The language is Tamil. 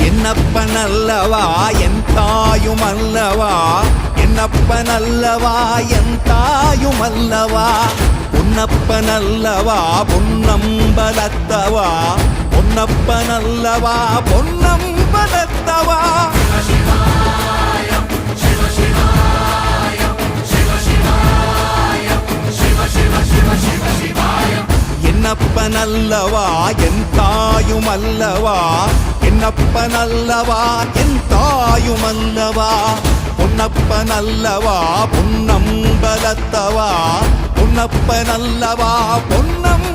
என்னப்பனல்லவா என் தாயுமல்லவா, என்னப்பனல்லவா என் தாயுமல்லவா, பொன்னப்பனல்லவா பொன்னம்பலத்தவா, பொன்னப்பனல்லவா பொன்னம்பலத்தவா. என்னப்பனல்லவா என் தாயுமல்லவா, என்னப்பனல்லவா என் தாயுமல்லவா, பொன்னப்பனல்லவா பொன்னம்பலத்தவா, பொன்னப்பனல்லவா பொன்னம்